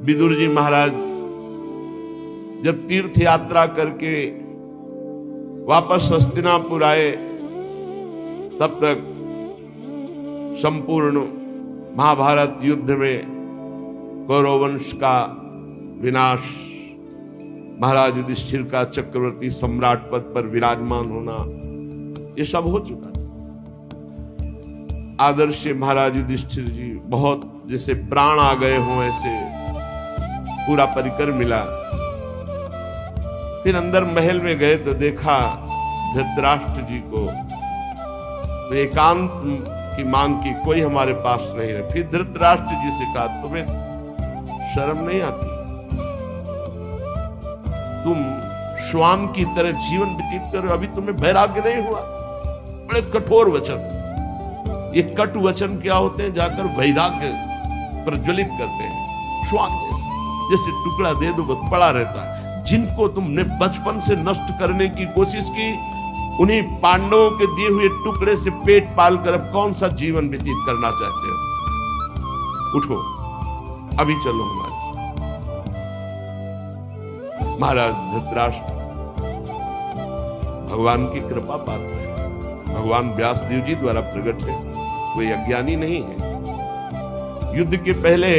विदुर जी महाराज जब तीर्थ यात्रा करके वापस हस्तिनापुर आए, तब तक संपूर्ण महाभारत युद्ध में कौरव वंश का विनाश, महाराज युधिष्ठिर का चक्रवर्ती सम्राट पद पर विराजमान होना, ये सब हो चुका था। आदर्श महाराज युधिष्ठिर जी बहुत जैसे प्राण आ गए हों ऐसे पूरा परिकर मिला। फिर अंदर महल में गए तो देखा धृतराष्ट्र जी को, तो एकांत की मांग की, कोई हमारे पास नहीं रहे। फिर धृतराष्ट्र जी से कहा, तुम्हें शर्म नहीं आती? तुम श्वान की तरह जीवन व्यतीत कर रहे हो, अभी तुम्हें वैराग्य नहीं हुआ? बड़े कठोर वचन, ये कटु वचन क्या होते हैं? जाकर वैराग्य प्रज्वलित करते हैं। श्वान जैसे टुकड़ा दे दो बस पड़ा रहता है। जिनको तुमने बचपन से नष्ट करने की कोशिश की, उन्हीं पांडवों के दिए हुए टुकड़े से पेट पाल कर अब कौन सा जीवन व्यतीत करना चाहते हो? उठो, अभी चलो हमारे साथ। महाराज धृतराष्ट्र भगवान की कृपा पात्र है, भगवान व्यासदेव जी द्वारा प्रकट है, कोई अज्ञानी नहीं है। युद्ध के पहले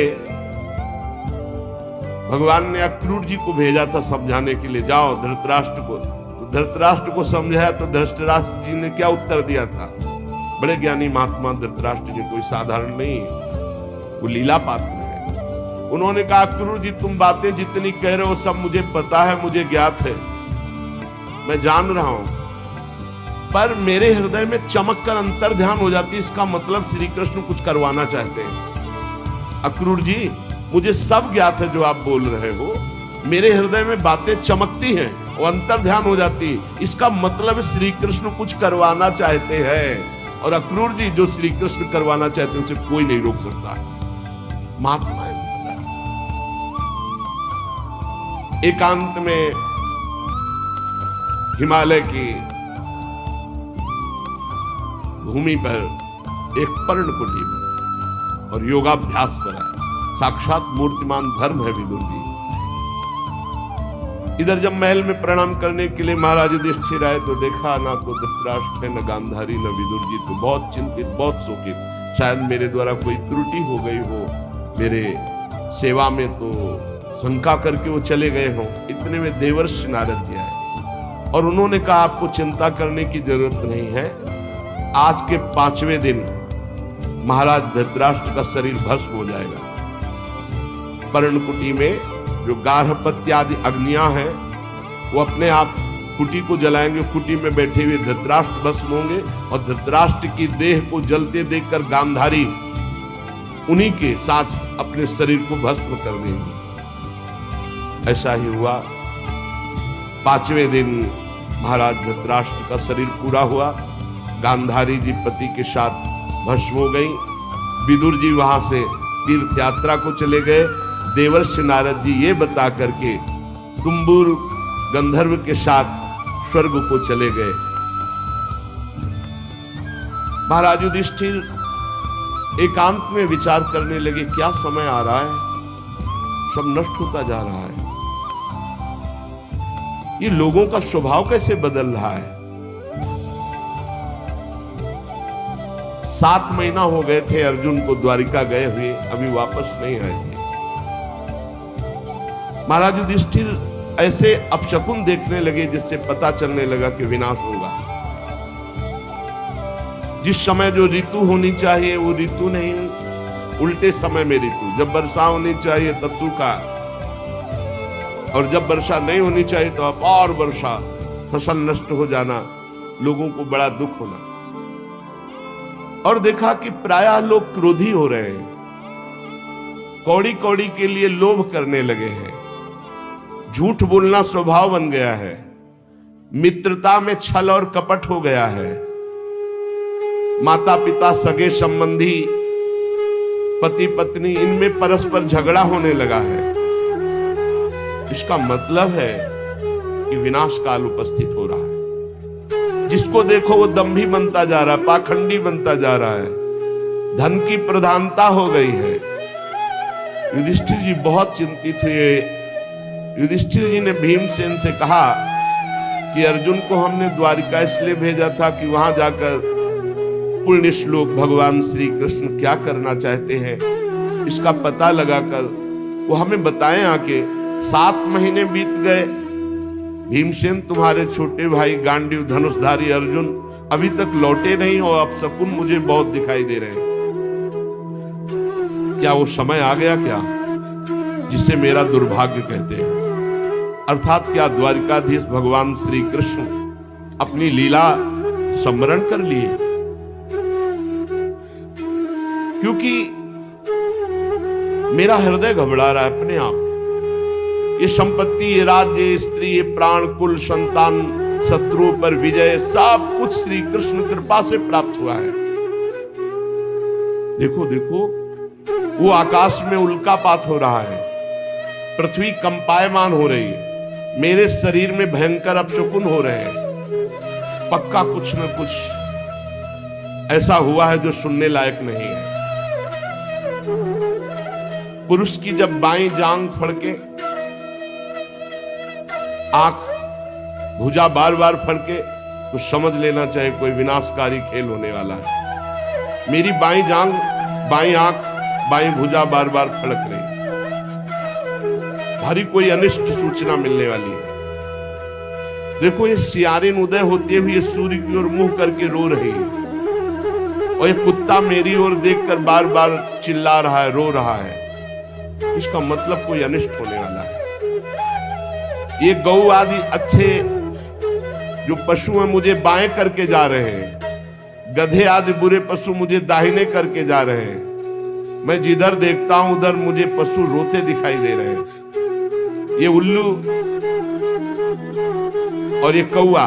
भगवान ने अक्रूर जी को भेजा था समझाने के लिए, जाओ धृतराष्ट्र को। तो धृतराष्ट्र को समझाया तो धृतराष्ट्र जी ने क्या उत्तर दिया था? बड़े ज्ञानी महात्मा धृतराष्ट्र जी कोई साधारण नहीं, वो लीला पात्र है। उन्होंने कहा, अक्रूर जी तुम बातें जितनी कह रहे हो सब मुझे पता है, मुझे ज्ञात है, मैं जान रहा हूं, पर मेरे हृदय में चमक कर अंतर ध्यान हो जाती है, इसका मतलब श्री कृष्ण कुछ करवाना चाहते हैं। अक्रूर जी मुझे सब ज्ञात है जो आप बोल रहे हो, मेरे हृदय में बातें चमकती हैं और अंतर ध्यान हो जाती है, इसका मतलब श्री कृष्ण कुछ करवाना चाहते हैं। और अक्रूर जी जो श्री कृष्ण करवाना चाहते हैं उसे कोई नहीं रोक सकता। महात्मा है। एकांत में हिमालय की भूमि पर एक पर्णकुटी और योगाभ्यास करा। साक्षात मूर्तिमान धर्म है विदुर जी। इधर जब महल में प्रणाम करने के लिए महाराज युधिष्ठिर आए तो देखा ना तो धृतराष्ट्र है, न गांधारी, न विदुर जी। तो बहुत चिंतित, बहुत शोकित, शायद मेरे द्वारा कोई त्रुटि हो गई हो, मेरे सेवा में तो शंका करके वो चले गए हों। इतने में देवर्षि नारद जी आए और उन्होंने कहा, आपको चिंता करने की जरूरत नहीं है, आज के 5वें दिन महाराज धृतराष्ट्र का शरीर भस्म हो जाएगा। पर्णकुटी में जो गार्हपत्य आदि अग्नियां हैं वो अपने आप कुटी को जलाएंगे, कुटी में बैठे हुए धृतराष्ट्र भस्म होंगे और धृतराष्ट्र की देह को जलते देखकर गांधारी उन्हीं के साथ अपने शरीर को भस्म कर देंगे। ऐसा ही हुआ। 5वें दिन महाराज धृतराष्ट्र का शरीर पूरा हुआ, गांधारी जी पति के साथ भस्म हो गई। विदुर जी वहां से तीर्थ यात्रा को चले गए। देवर्षि नारद जी ये बता करके तुम्बुर गंधर्व के साथ स्वर्ग को चले गए। महाराज युधिष्ठिर एकांत में विचार करने लगे, क्या समय आ रहा है, सब नष्ट होता जा रहा है, ये लोगों का स्वभाव कैसे बदल रहा है। 7 महीना हो गए थे अर्जुन को द्वारिका गए हुए, अभी वापस नहीं आए थे। महाराज युधिष्ठिर ऐसे अपशकुन देखने लगे जिससे पता चलने लगा कि विनाश होगा। जिस समय जो ऋतु होनी चाहिए वो ऋतु नहीं, उल्टे समय में ऋतु। जब वर्षा होनी चाहिए तब सूखा, और जब वर्षा नहीं होनी चाहिए तो अब और वर्षा, फसल नष्ट हो जाना, लोगों को बड़ा दुख होना। और देखा कि प्रायः लोग क्रोधी हो रहे हैं, कौड़ी कौड़ी के लिए लोभ करने लगे हैं, झूठ बोलना स्वभाव बन गया है, मित्रता में छल और कपट हो गया है, माता पिता सगे संबंधी पति पत्नी इनमें परस्पर झगड़ा होने लगा है। इसका मतलब है कि विनाश काल उपस्थित हो रहा है। जिसको देखो वो दंभी बनता जा रहा है, पाखंडी बनता जा रहा है, धन की प्रधानता हो गई है, युधिष्ठिर जी बहुत चिंतित हुए। युधिष्ठिर जी ने भीमसेन से कहा कि अर्जुन को हमने द्वारिका इसलिए भेजा था कि वहां जाकर पुण्य श्लोक भगवान श्री कृष्ण क्या करना चाहते हैं इसका पता लगाकर वो हमें बताएं आके। 7 महीने बीत गए, भीमसेन तुम्हारे छोटे भाई गांडीव धनुषधारी अर्जुन अभी तक लौटे नहीं और अब शकुन मुझे बहुत दिखाई दे रहे हैं। क्या वो समय आ गया क्या जिसे मेरा दुर्भाग्य कहते हैं? अर्थात क्या द्वारिकाधीश भगवान श्री कृष्ण अपनी लीला स्मरण कर लिए? क्योंकि मेरा हृदय घबरा रहा है अपने आप। ये संपत्ति, ये राज्य, ये स्त्री, ये प्राण, कुल, संतान, शत्रुओं पर विजय, सब कुछ श्री कृष्ण कृपा से प्राप्त हुआ है। देखो देखो, वो आकाश में उल्कापात हो रहा है, पृथ्वी कंपायमान हो रही है, मेरे शरीर में भयंकर अपशकुन हो रहे हैं। पक्का कुछ न कुछ ऐसा हुआ है जो सुनने लायक नहीं है। पुरुष की जब बाईं जांग फड़के, आंख, भुजा बार बार फड़के तो समझ लेना चाहिए कोई विनाशकारी खेल होने वाला है। मेरी बाईं जांग, बाईं आंख, बाईं भुजा बार बार फड़क रही, भारी कोई अनिष्ट सूचना मिलने वाली है। देखो, ये सियारिन उदय होते हुए सूर्य की ओर मुंह करके रो रही है और ये कुत्ता मेरी ओर देखकर बार बार चिल्ला रहा है, रो रहा है। इसका मतलब कोई अनिष्ट होने वाला है। ये गौ आदि अच्छे जो पशु हैं मुझे बाएं करके जा रहे हैं, गधे आदि बुरे पशु मुझे दाहिने करके जा रहे हैं। मैं जिधर देखता हूं उधर मुझे पशु रोते दिखाई दे रहे हैं। ये उल्लू और ये कौआ,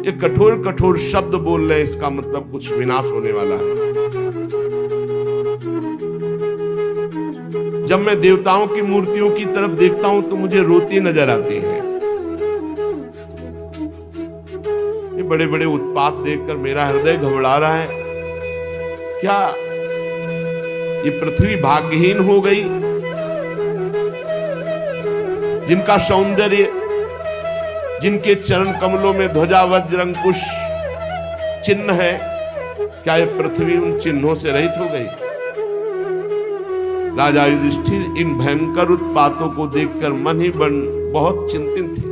ये कठोर कठोर शब्द बोल रहे हैं, इसका मतलब कुछ विनाश होने वाला है। जब मैं देवताओं की मूर्तियों की तरफ देखता हूं तो मुझे रोती नजर आती है। ये बड़े बड़े उत्पात देखकर मेरा हृदय घबरा रहा है। क्या ये पृथ्वी भाग्यहीन हो गई? जिनका सौंदर्य, जिनके चरण कमलों में ध्वजा वज्र अंकुश चिन्ह है, क्या ये पृथ्वी उन चिन्हों से रहित हो गई? राजा युधिष्ठिर इन भयंकर उत्पातों को देखकर मन ही मन बहुत चिंतित थे।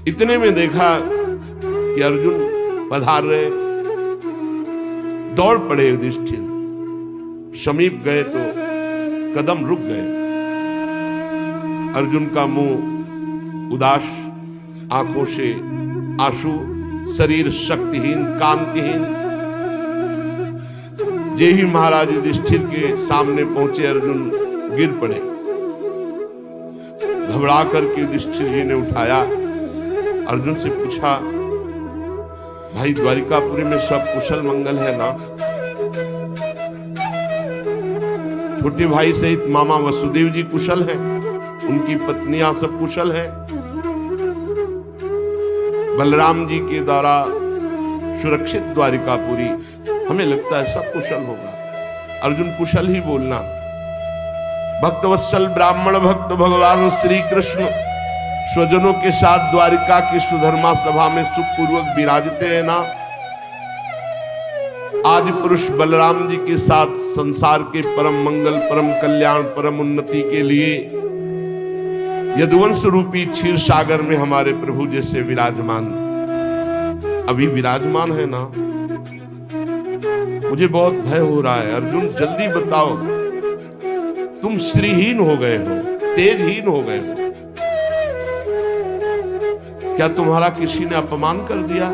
इतने में देखा कि अर्जुन पधार रहे। दौड़ पड़े युधिष्ठिर, समीप गए तो कदम रुक गए। अर्जुन का मुंह उदास, आंखों से आंसू, शरीर शक्तिहीन, कांतिहीन। जे ही महाराज युधिष्ठिर के सामने पहुंचे अर्जुन गिर पड़े। घबरा करके युधिष्ठिर जी ने उठाया, अर्जुन से पूछा, भाई द्वारिकापुरी में सब कुशल मंगल है ना? छोटे भाई सहित मामा वसुदेव जी कुशल हैं, उनकी पत्नियां सब कुशल हैं, बलराम जी के द्वारा सुरक्षित द्वारिकापुरी, हमें लगता है सब कुशल होगा। अर्जुन कुशल ही बोलना। भक्तवत्सल ब्राह्मण भक्त भगवान श्री कृष्ण स्वजनों के साथ द्वारिका की सुधर्मा सभा में सुखपूर्वक विराजते हैं ना? आदि पुरुष बलराम जी के साथ संसार के परम मंगल, परम कल्याण, परम उन्नति के लिए यदुवंश रूपी क्षीर सागर में हमारे प्रभु जैसे विराजमान, अभी विराजमान है ना? मुझे बहुत भय हो रहा है। अर्जुन जल्दी बताओ, तुम श्रीहीन हो गए हो, तेजहीन हो गए हो। क्या तुम्हारा किसी ने अपमान कर दिया?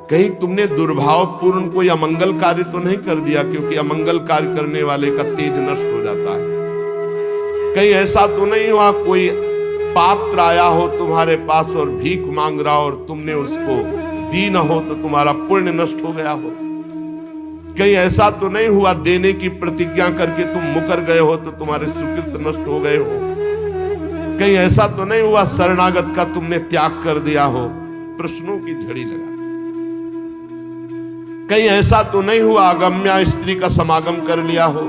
कहीं तुमने दुर्भावपूर्ण कोई अमंगल कार्य तो नहीं कर दिया? क्योंकि अमंगल कार्य करने वाले का तेज नष्ट हो जाता है। कहीं ऐसा तो नहीं हुआ कोई पात्र आया हो तुम्हारे पास और भीख मांग रहा हो और तुमने उसको दी न हो तो तुम्हारा पुण्य नष्ट हो गया हो? कहीं ऐसा तो नहीं हुआ देने की प्रतिज्ञा करके तुम मुकर गए हो तो तुम्हारे सुकृत नष्ट हो गए हो? कहीं ऐसा तो नहीं हुआ शरणागत का तुमने त्याग कर दिया हो? प्रश्नों की झड़ी लगा। कहीं ऐसा तो नहीं हुआ अगम्या स्त्री का समागम कर लिया हो,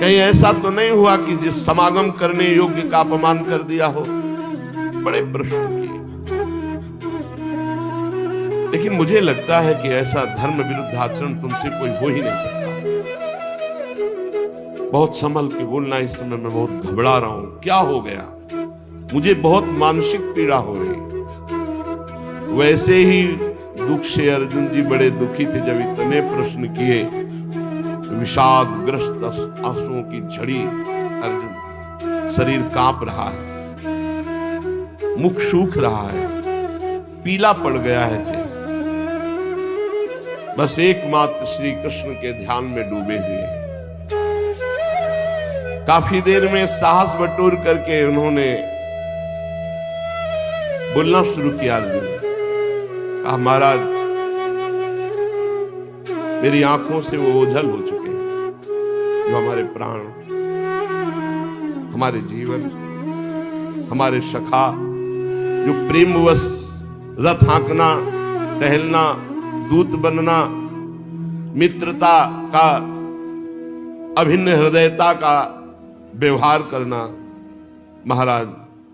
कहीं ऐसा तो नहीं हुआ कि जिस समागम करने योग्य का अपमान कर दिया हो। बड़े प्रश्न किए, लेकिन मुझे लगता है कि ऐसा धर्म विरुद्ध आचरण तुमसे कोई हो ही नहीं सकता। बहुत संभल के बोलना, इस समय मैं बहुत घबरा रहा हूं, क्या हो गया, मुझे बहुत मानसिक पीड़ा हो रही। वैसे ही दुख से अर्जुन जी बड़े दुखी थे जब इतने प्रश्न किए तो विषादग्रस्त आंसुओं की झड़ी अर्जुन की, शरीर कांप रहा है, मुख सूख रहा है, पीला पड़ गया है चेहरा, बस एकमात्र श्री कृष्ण के ध्यान में डूबे हुए हैं। काफी देर में साहस बटोर करके उन्होंने बोलना शुरू किया। अर्जुन कहा, महाराज मेरी आंखों से वो ओझल हो चुके हैं जो हमारे प्राण, हमारे जीवन, हमारे सखा, जो प्रेमवश रथ हाँकना, टहलना, दूत बनना, मित्रता का, अभिन्न हृदयता का व्यवहार करना, महाराज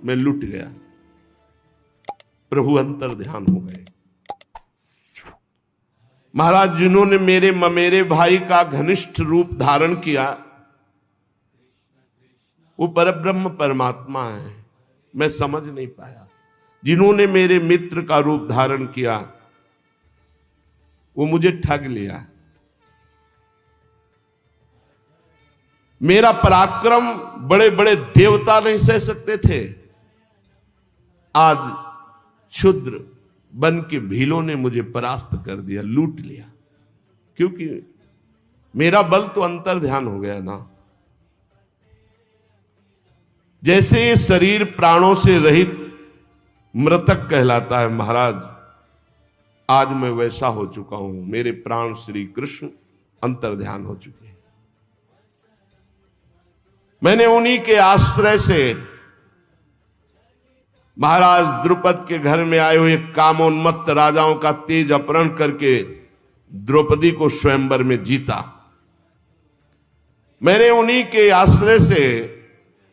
मैं लुट गया। प्रभु अंतर ध्यान हो गए। महाराज जिन्होंने मेरे ममेरे भाई का घनिष्ठ रूप धारण किया वो परब्रह्म परमात्मा है, मैं समझ नहीं पाया। जिन्होंने मेरे मित्र का रूप धारण किया वो मुझे ठग लिया। मेरा पराक्रम बड़े बड़े देवता नहीं सह सकते थे, आज क्षुद्र बन के भीलों ने मुझे परास्त कर दिया, लूट लिया, क्योंकि मेरा बल तो अंतर ध्यान हो गया ना। जैसे ये शरीर प्राणों से रहित मृतक कहलाता है महाराज, आज मैं वैसा हो चुका हूं। मेरे प्राण श्री कृष्ण अंतर ध्यान हो चुके हैं। मैंने उन्हीं के आश्रय से महाराज द्रुपद के घर में आए हुए कामोन्मत्त राजाओं का तेज अपहरण करके द्रौपदी को स्वयंवर में जीता। मैंने उन्हीं के आश्रय से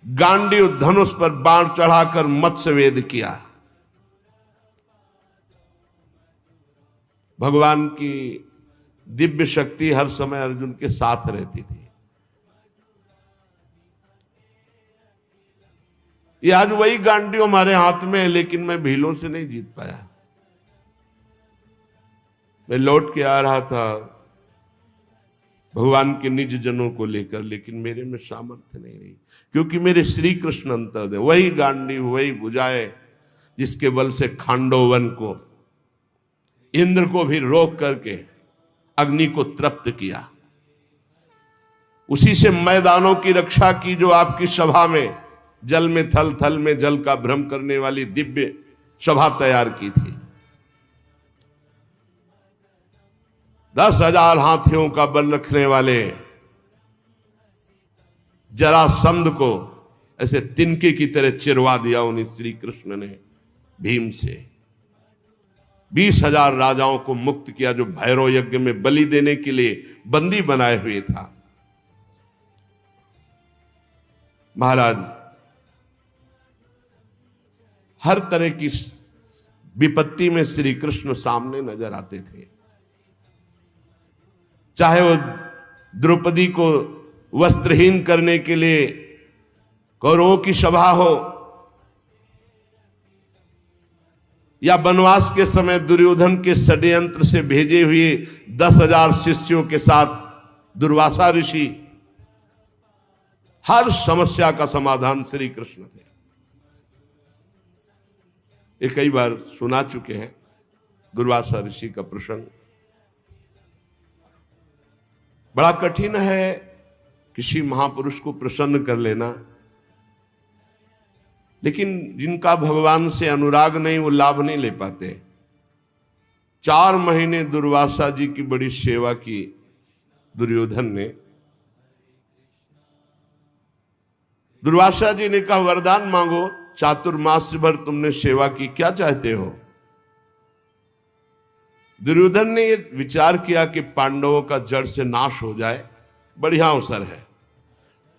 गांडीव धनुष पर बाण चढ़ाकर मत्स्यवेद किया। भगवान की दिव्य शक्ति हर समय अर्जुन के साथ रहती थी। ये आज वही गांडीव हमारे हाथ में है, लेकिन मैं भीलों से नहीं जीत पाया। मैं लौट के आ रहा था भगवान के निज जनों को लेकर, लेकिन मेरे में सामर्थ्य नहीं रही, क्योंकि मेरे श्री कृष्ण अंतर दे, वही गांडीव, वही भुजाएं जिसके बल से खांडोवन को, इंद्र को भी रोक करके अग्नि को तृप्त किया। उसी से मैदानों की रक्षा की जो आपकी सभा में जल में थल, थल में जल का भ्रम करने वाली दिव्य सभा तैयार की थी। 10,000 हाथियों का बल रखने वाले जरासंध को ऐसे तिनके की तरह चिरवा दिया उन्हीं श्री कृष्ण ने भीम से। 20,000 राजाओं को मुक्त किया जो भैरव यज्ञ में बलि देने के लिए बंदी बनाए हुए था। महाराज हर तरह की विपत्ति में श्री कृष्ण सामने नजर आते थे। चाहे वो द्रौपदी को वस्त्रहीन करने के लिए कौरवों की सभा हो, या वनवास के समय दुर्योधन के षड्यंत्र से भेजे हुए 10,000 शिष्यों के साथ दुर्वासा ऋषि, हर समस्या का समाधान श्री कृष्ण थे। ये कई बार सुना चुके हैं दुर्वासा ऋषि का प्रसंग। बड़ा कठिन है किसी महापुरुष को प्रसन्न कर लेना, लेकिन जिनका भगवान से अनुराग नहीं वो लाभ नहीं ले पाते। 4 महीने दुर्वासा जी की बड़ी सेवा की दुर्योधन ने। दुर्वासा जी ने कहा, वरदान मांगो, चातुर्मास भर तुमने सेवा की, क्या चाहते हो? दुर्योधन ने ये विचार किया कि पांडवों का जड़ से नाश हो जाए, बढ़िया अवसर है।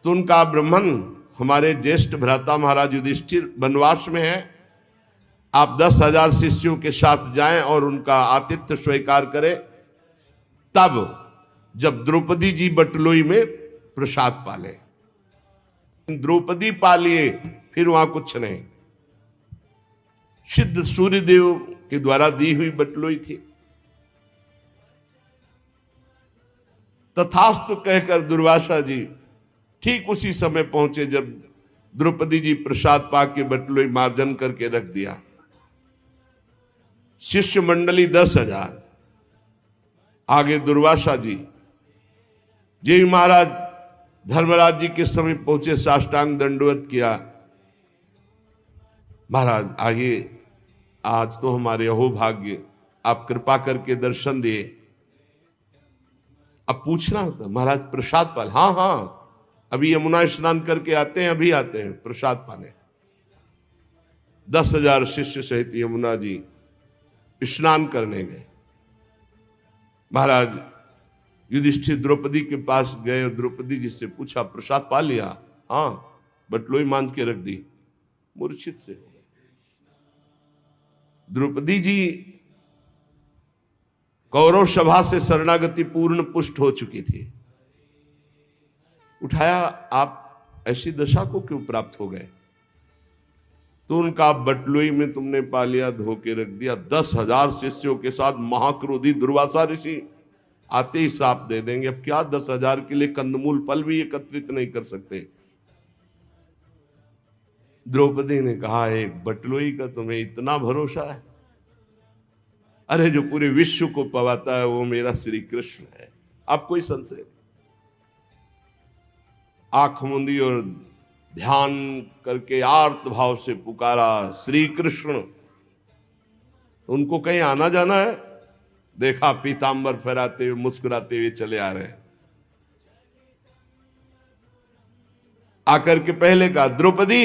तो उनका ब्राह्मण हमारे ज्येष्ठ भ्राता महाराज युधिष्ठिर वनवास में है, आप 10,000 शिष्यों के साथ जाएं और उनका आतिथ्य स्वीकार करें। तब जब द्रौपदी जी बटलोई में प्रसाद पाले, द्रौपदी पालिए, फिर वहां कुछ नहीं। सिद्ध सूर्यदेव के द्वारा दी हुई बटलोई थी। तथास्तु कहकर दुर्वासा जी ठीक उसी समय पहुंचे जब द्रौपदी जी प्रसाद पाके बटलोई मार्जन करके रख दिया। शिष्य मंडली 10,000, आगे दुर्वासा जी। जय महाराज धर्मराज जी के समय पहुंचे, साष्टांग दंडवत किया। महाराज आइए, आज तो हमारे अहोभाग्य, आप कृपा करके दर्शन दिए। अब पूछना होता महाराज प्रसाद पाल? हाँ हाँ, अभी यमुना स्नान करके आते हैं, अभी आते हैं प्रसाद पाने। 10,000 शिष्य सहित यमुना जी स्नान करने गए। महाराज युधिष्ठिर द्रौपदी के पास गए और द्रौपदी जी से पूछा प्रसाद पा लिया? हाँ, बटलोई मान के रख दी। मूर्छित से हो गए। द्रौपदी जी कौरव सभा से शरणागति पूर्ण पुष्ट हो चुकी थी। उठाया, आप ऐसी दशा को क्यों प्राप्त हो गए? तो उनका बटलोई में तुमने पा लिया, धो के रख दिया। 10,000 शिष्यों के साथ महाक्रोधी दुर्वासा ऋषि आते ही साप दे देंगे। अब क्या 10,000 के लिए कंदमूल फल भी एकत्रित नहीं कर सकते। द्रौपदी ने कहा, एक बटलोई का तुम्हें इतना भरोसा है? अरे जो पूरे विश्व को पवाता है वो मेरा श्री कृष्ण है, आप कोई संशय नहीं। आंख मूंदी और ध्यान करके आर्त भाव से पुकारा श्री कृष्ण। उनको कहीं आना जाना है? देखा पीतांबर फहराते हुए मुस्कुराते हुए चले आ रहे हैं। आकर के पहले कहा, द्रौपदी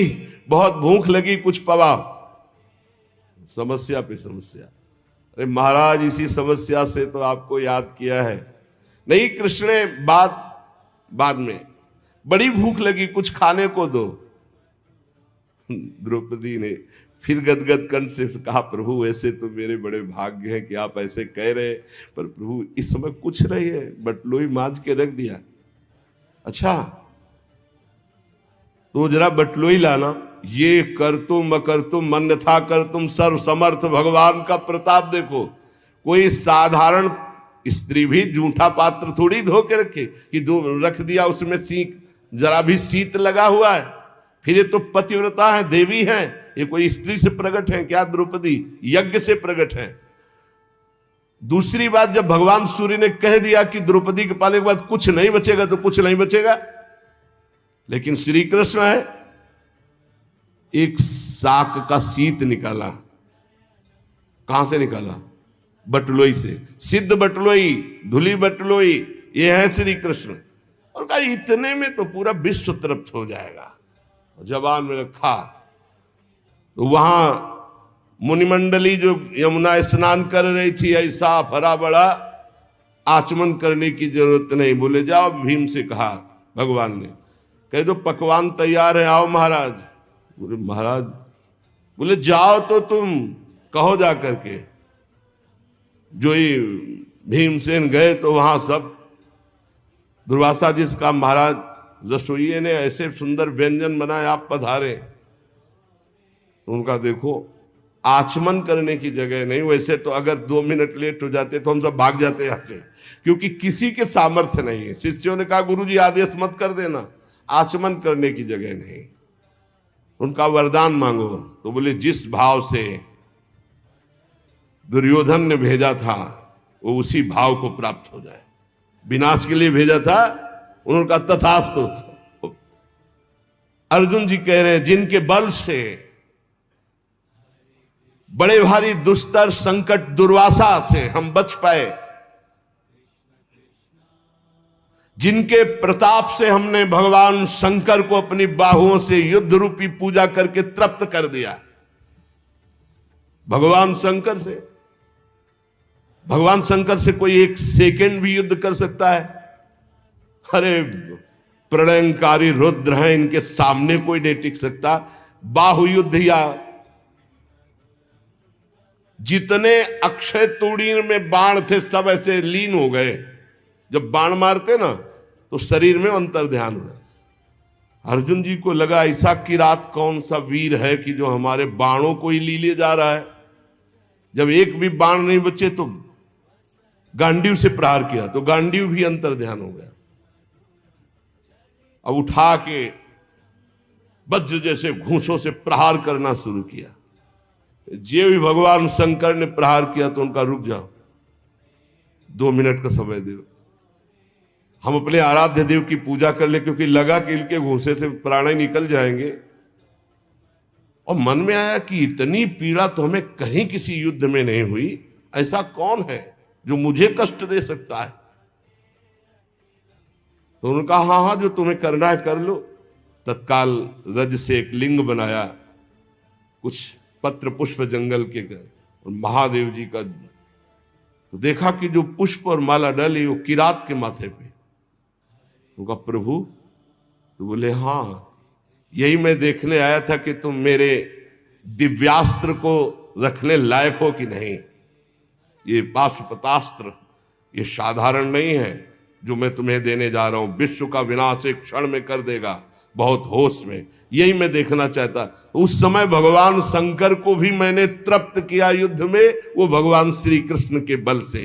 बहुत भूख लगी, कुछ पवा। समस्या पे समस्या। अरे महाराज इसी समस्या से तो आपको याद किया है। नहीं कृष्ण ने बाद में, बड़ी भूख लगी, कुछ खाने को दो। द्रौपदी ने फिर गदगद कंठ से कहा, प्रभु ऐसे तो मेरे बड़े भाग्य हैं कि आप ऐसे कह रहे, पर प्रभु इस समय कुछ नहीं है, बटलोई मांझ के रख दिया। अच्छा तो जरा बटलोई लाना। ये कर तुम अकर तुम अन्यथा कर तुम सर्व समर्थ भगवान का प्रताप देखो। कोई साधारण स्त्री भी जूठा पात्र थोड़ी धो के रखे कि रख दिया उसमें सीख जरा भी शीत लगा हुआ है। फिर ये तो पतिव्रता है, देवी है, ये कोई स्त्री से प्रकट है क्या? द्रौपदी यज्ञ से प्रकट है। दूसरी बात, जब भगवान सूर्य ने कह दिया कि द्रौपदी के पाने के बाद कुछ नहीं बचेगा, तो कुछ नहीं बचेगा। लेकिन श्री कृष्ण है, एक साक का शीत निकाला। कहां से निकाला? बटलोई से। सिद्ध बटलोई, धुली बटलोई, ये है श्री कृष्ण। और कहा इतने में तो पूरा विश्व तृप्त हो जाएगा। जबान में रखा तो वहां मुनिमंडली जो यमुना स्नान कर रही थी, ऐसा भरा बड़ा आचमन करने की जरूरत नहीं। बोले जाओ, भीम से कहा भगवान ने, कह दो पकवान तैयार है, आओ महाराज। बोले महाराज, बोले जाओ तो तुम कहो जा करके। जो ही भीमसेन गए तो वहां सब दुर्वासा जी से कहा, महाराज रसोइये ने ऐसे सुंदर व्यंजन बनाए, आप पधारे। तो उनका देखो आचमन करने की जगह नहीं। वैसे तो अगर 2 मिनट लेट हो जाते तो हम सब भाग जाते यहां से, क्योंकि किसी के सामर्थ्य नहीं है। शिष्यों ने कहा, गुरुजी आदेश मत कर देना, आचमन करने की जगह नहीं। उनका वरदान मांगो। तो बोले जिस भाव से दुर्योधन ने भेजा था वो उसी भाव को प्राप्त हो जाए। विनाश के लिए भेजा था, उनका तथास्तु। अर्जुन जी कह रहे हैं, जिनके बल से बड़े भारी दुस्तर संकट दुर्वासा से हम बच पाए, जिनके प्रताप से हमने भगवान शंकर को अपनी बाहुओं से युद्ध रूपी पूजा करके तृप्त कर दिया। भगवान शंकर से भगवान शंकर से कोई एक सेकंड भी युद्ध कर सकता है? अरे प्रलयंकारी रुद्र हैं, इनके सामने कोई नहीं टिक सकता। बाहु युद्ध या जितने अक्षय तूणीर में बाण थे सब ऐसे लीन हो गए। जब बाण मारते ना तो शरीर में अंतर ध्यान हुआ। अर्जुन जी को लगा ऐसा किरात कौन सा वीर है कि जो हमारे बाणों को ही लीले जा रहा है। जब एक भी बाण नहीं बचे तो गांडीव से प्रहार किया तो गांडीव भी अंतर ध्यान हो गया। अब उठा के वज्र जैसे घूंसों से प्रहार करना शुरू किया। जे भी भगवान शंकर ने प्रहार किया तो उनका रुक जाओ, 2 मिनट का समय दो, हम अपने आराध्य देव की पूजा कर ले, क्योंकि लगा कि इनके घूंसे से प्राण ही निकल जाएंगे। और मन में आया कि इतनी पीड़ा तो हमें कहीं किसी युद्ध में नहीं हुई, ऐसा कौन है जो मुझे कष्ट दे सकता है। तो उन्होंने कहा हाँ हाँ जो तुम्हें करना है कर लो। तत्काल रज से एक लिंग बनाया, कुछ पत्र पुष्प जंगल के और महादेव जी का। तो देखा कि जो पुष्प और माला डाली वो किरात के माथे पे। उनका प्रभु, तो बोले हाँ यही मैं देखने आया था कि तुम मेरे दिव्यास्त्र को रखने लायक हो कि नहीं। ये पाशुपतास्त्र ये साधारण नहीं है जो मैं तुम्हें देने जा रहा हूं, विश्व का विनाश एक क्षण में कर देगा, बहुत होश में। यही मैं देखना चाहता। उस समय भगवान शंकर को भी मैंने तृप्त किया युद्ध में, वो भगवान श्री कृष्ण के बल से।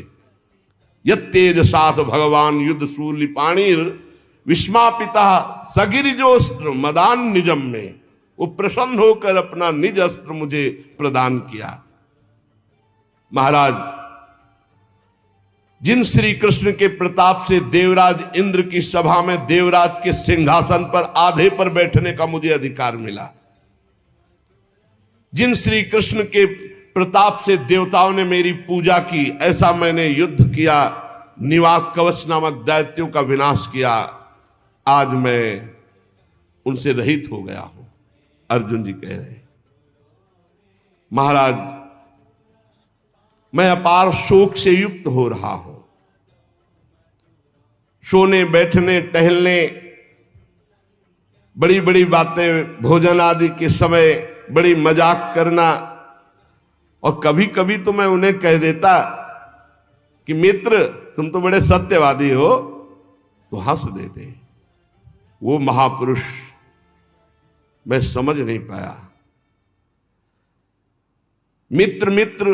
यत्तेज साथ भगवान युद्ध शूल पाणिर विस्मापिता सगिरिजोस्त्र मदान निजम में। वो प्रसन्न होकर अपना निज अस्त्र मुझे प्रदान किया। महाराज, जिन श्री कृष्ण के प्रताप से देवराज इंद्र की सभा में देवराज के सिंहासन पर आधे पर बैठने का मुझे अधिकार मिला, जिन श्री कृष्ण के प्रताप से देवताओं ने मेरी पूजा की, ऐसा मैंने युद्ध किया, निवात कवच नामक दैत्यों का विनाश किया, आज मैं उनसे रहित हो गया हूं। अर्जुन जी कह रहे महाराज मैं अपार शोक से युक्त हो रहा हूं। सोने बैठने टहलने, बड़ी बड़ी बातें, भोजन आदि के समय बड़ी मजाक करना, और कभी कभी तो मैं उन्हें कह देता कि मित्र तुम तो बड़े सत्यवादी हो, तो हंस देते। वो महापुरुष मैं समझ नहीं पाया। मित्र मित्र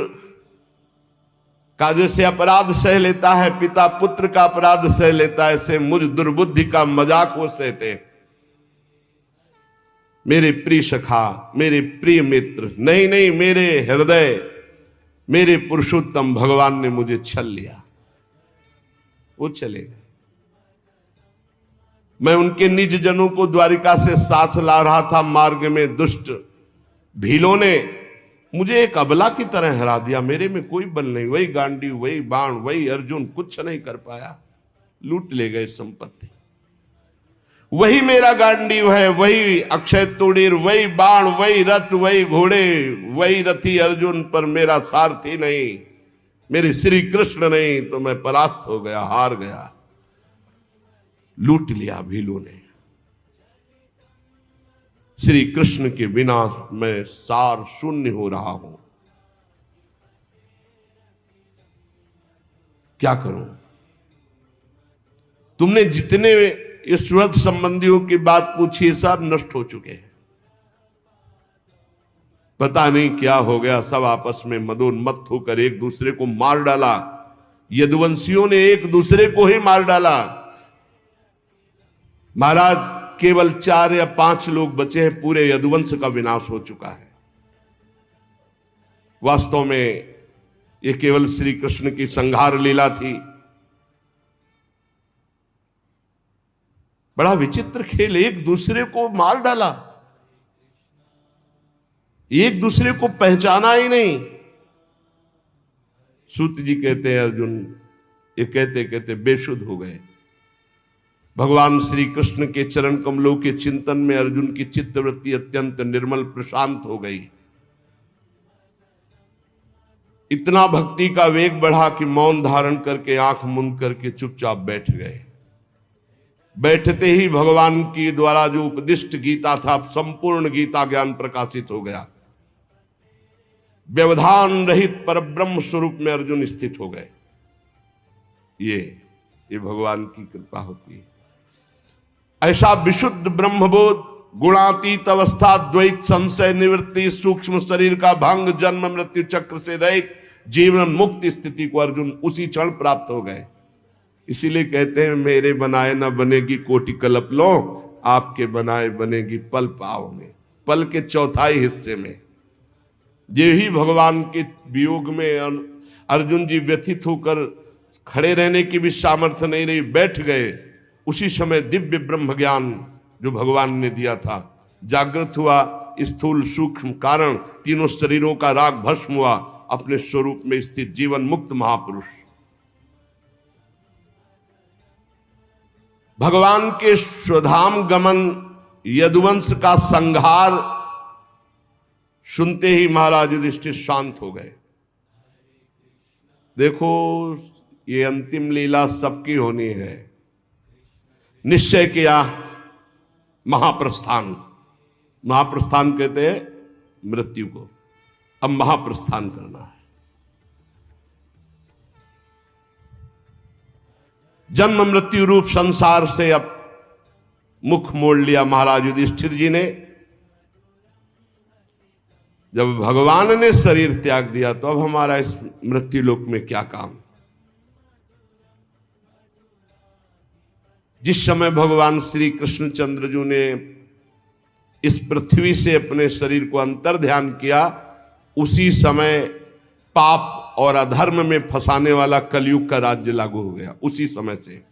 का जैसे अपराध सह लेता है, पिता पुत्र का अपराध सह लेता है, ऐसे मुझ दुर्बुद्धि का मजाक वो सहते। मेरे प्रिय सखा, मेरे प्रिय मित्र, नहीं नहीं मेरे हृदय, मेरे पुरुषोत्तम भगवान ने मुझे छल लिया। वो चले गए। मैं उनके निज जनों को द्वारिका से साथ ला रहा था। मार्ग में दुष्ट भीलों ने मुझे एक अबला की तरह हरा दिया। मेरे में कोई बल नहीं, वही गांडी, वही बाण, वही अर्जुन, कुछ नहीं कर पाया। लूट ले गए संपत्ति। वही मेरा गांडीव है, वही अक्षय तूणीर, वही बाण, वही रथ, वही घोड़े, वही रथी अर्जुन, पर मेरा सारथी नहीं, मेरे श्री कृष्ण नहीं, तो मैं परास्त हो गया, हार गया। लूट लिया भीलों ने। श्री कृष्ण के बिना मैं सार शून्य हो रहा हूं। क्या करूं? तुमने जितने ये सुहृद संबंधियों की बात पूछी सब नष्ट हो चुके हैं। पता नहीं क्या हो गया, सब आपस में मदोन्मत्त होकर एक दूसरे को मार डाला। यदुवंशियों ने एक दूसरे को ही मार डाला। महाराज केवल 4 या 5 लोग बचे हैं, पूरे यदुवंश का विनाश हो चुका है। वास्तव में ये केवल श्री कृष्ण की संहार लीला थी। बड़ा विचित्र खेल, एक दूसरे को मार डाला, एक दूसरे को पहचाना ही नहीं। सूत जी कहते हैं अर्जुन ये कहते कहते बेसुध हो गए। भगवान श्री कृष्ण के चरण कमलों के चिंतन में अर्जुन की चित्तवृत्ति अत्यंत निर्मल प्रशांत हो गई। इतना भक्ति का वेग बढ़ा कि मौन धारण करके आंख मूंद करके चुपचाप बैठ गए। बैठते ही भगवान की द्वारा जो उपदिष्ट गीता था, संपूर्ण गीता ज्ञान प्रकाशित हो गया। व्यवधान रहित परब्रह्म स्वरूप में अर्जुन स्थित हो गए। ये भगवान की कृपा होती है। ऐसा विशुद्ध ब्रह्मबोध, गुणातीत अवस्था, द्वैत संशय निवृत्ति, सूक्ष्म शरीर का भंग, जन्म मृत्यु चक्र से रहित जीवन मुक्त स्थिति को अर्जुन उसी क्षण प्राप्त हो गए। इसीलिए कहते हैं मेरे बनाए न बनेगी कोटि कल्प लो, आपके बनाए बनेगी पल पाव में। पल के चौथाई हिस्से में ये ही भगवान के वियोग में अर्जुन जी व्यथित होकर खड़े रहने की भी सामर्थ्य नहीं रही, बैठ गए। उसी समय दिव्य ब्रह्म ज्ञान जो भगवान ने दिया था जागृत हुआ। स्थूल सूक्ष्म कारण तीनों शरीरों का राग भस्म हुआ। अपने स्वरूप में स्थित जीवन मुक्त महापुरुष भगवान के स्वधाम गमन यदुवंश का संहार सुनते ही महाराज युधिष्ठिर शांत हो गए। देखो ये अंतिम लीला सबकी होनी है। निश्चय किया महाप्रस्थान। महाप्रस्थान कहते हैं मृत्यु को। अब महाप्रस्थान करना है। जन्म मृत्यु रूप संसार से अब मुख मोड़ लिया महाराज युधिष्ठिर जी ने। जब भगवान ने शरीर त्याग दिया तो अब हमारा इस मृत्यु लोक में क्या काम। जिस समय भगवान श्री कृष्णचंद्र जी ने इस पृथ्वी से अपने शरीर को अंतर ध्यान किया, उसी समय पाप और अधर्म में फंसाने वाला कलयुग का राज्य लागू हो गया। उसी समय से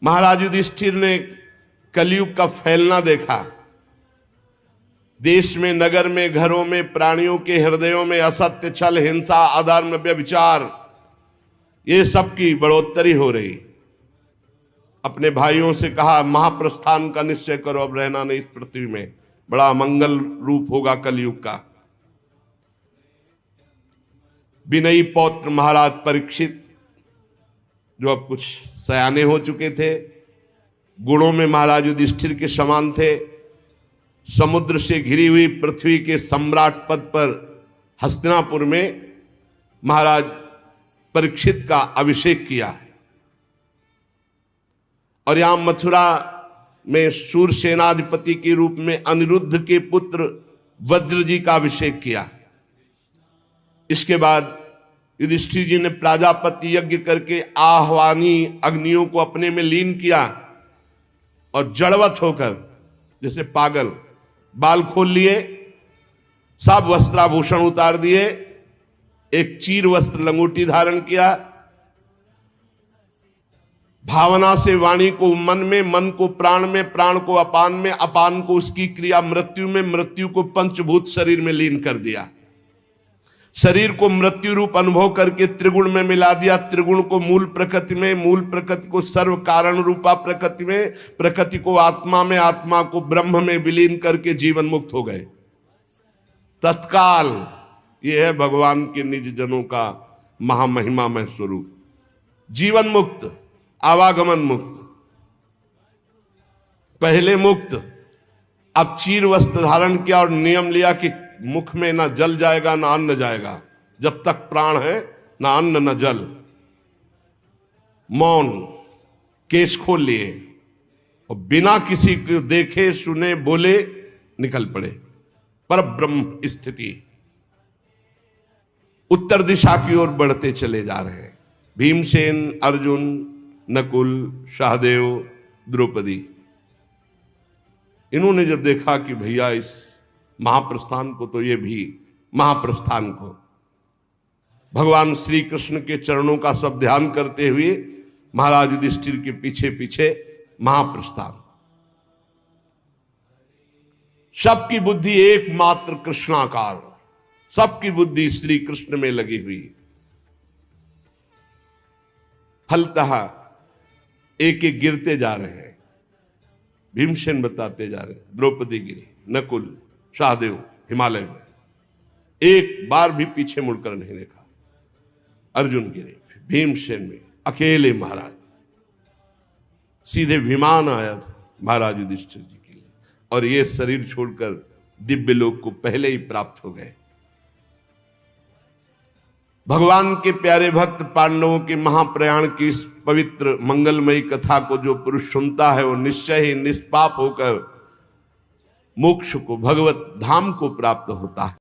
महाराज युधिष्ठिर ने कलयुग का फैलना देखा। देश में, नगर में, घरों में, प्राणियों के हृदयों में असत्य, छल, हिंसा, अधर्म, व्यभिचार, ये सब की बढ़ोतरी हो रही। अपने भाइयों से कहा महाप्रस्थान का निश्चय करो, अब रहना नहीं इस पृथ्वी में। बड़ा मंगल रूप होगा कलयुग का। विनयी पौत्र महाराज परीक्षित, जो अब कुछ सयाने हो चुके थे, गुणों में महाराज युधिष्ठिर के समान थे, समुद्र से घिरी हुई पृथ्वी के सम्राट पद पर हस्तिनापुर में महाराज परीक्षित का अभिषेक किया। और यहां मथुरा में शूरसेनाधिपति के रूप में अनिरुद्ध के पुत्र वज्र जी का अभिषेक किया। इसके बाद युधिष्ठिर जी ने प्राजापति यज्ञ करके आह्वानी अग्नियों को अपने में लीन किया और जड़वत होकर जैसे पागल बाल खोल लिए, सब वस्त्राभूषण उतार दिए, एक चीर वस्त्र लंगोटी धारण किया, भावना से वाणी को मन में, मन को प्राण में, प्राण को अपान में, अपान को उसकी क्रिया मृत्यु में, मृत्यु को पंचभूत शरीर में लीन कर दिया। शरीर को मृत्यु रूप अनुभव करके त्रिगुण में मिला दिया, त्रिगुण को मूल प्रकृति में, मूल प्रकृति को सर्व कारण रूपा प्रकृति में, प्रकृति को आत्मा में, आत्मा को ब्रह्म में विलीन करके जीवन मुक्त हो गए तत्काल। यह है भगवान के निज जनों का महामहिमामय स्वरूप। जीवन मुक्त, आवागमन मुक्त, पहले मुक्त, अब चीर वस्त्र धारण किया और नियम लिया कि मुख में ना जल जाएगा ना अन्न जाएगा। जब तक प्राण है ना अन्न ना जल। मौन, केश खोल लिए और बिना किसी को देखे सुने बोले निकल पड़े। पर ब्रह्म स्थिति उत्तर दिशा की ओर बढ़ते चले जा रहे हैं। भीमसेन, अर्जुन, नकुल, सहदेव, द्रौपदी, इन्होंने जब देखा कि भैया इस महाप्रस्थान को, तो ये भी महाप्रस्थान को भगवान श्री कृष्ण के चरणों का सब ध्यान करते हुए महाराज युधिष्ठिर के पीछे पीछे महाप्रस्थान। सबकी बुद्धि एकमात्र कृष्णाकार, सबकी बुद्धि श्री कृष्ण में लगी हुई। फलतः एक एक गिरते जा रहे हैं। भीमसेन बताते जा रहे हैं, द्रौपदी गिरी, नकुल, सहदेव हिमालय में, एक बार भी पीछे मुड़कर नहीं देखा। अर्जुन गिरे, भीमसेन में अकेले महाराज, सीधे विमान आया था महाराज युधिष्ठिर जी के लिए, और ये शरीर छोड़कर दिव्य लोक को पहले ही प्राप्त हो गए। भगवान के प्यारे भक्त पांडवों के महाप्रयाण की इस पवित्र मंगलमयी कथा को जो पुरुष सुनता है वो निश्चय ही निष्पाप होकर मोक्ष को, भगवत धाम को प्राप्त होता है।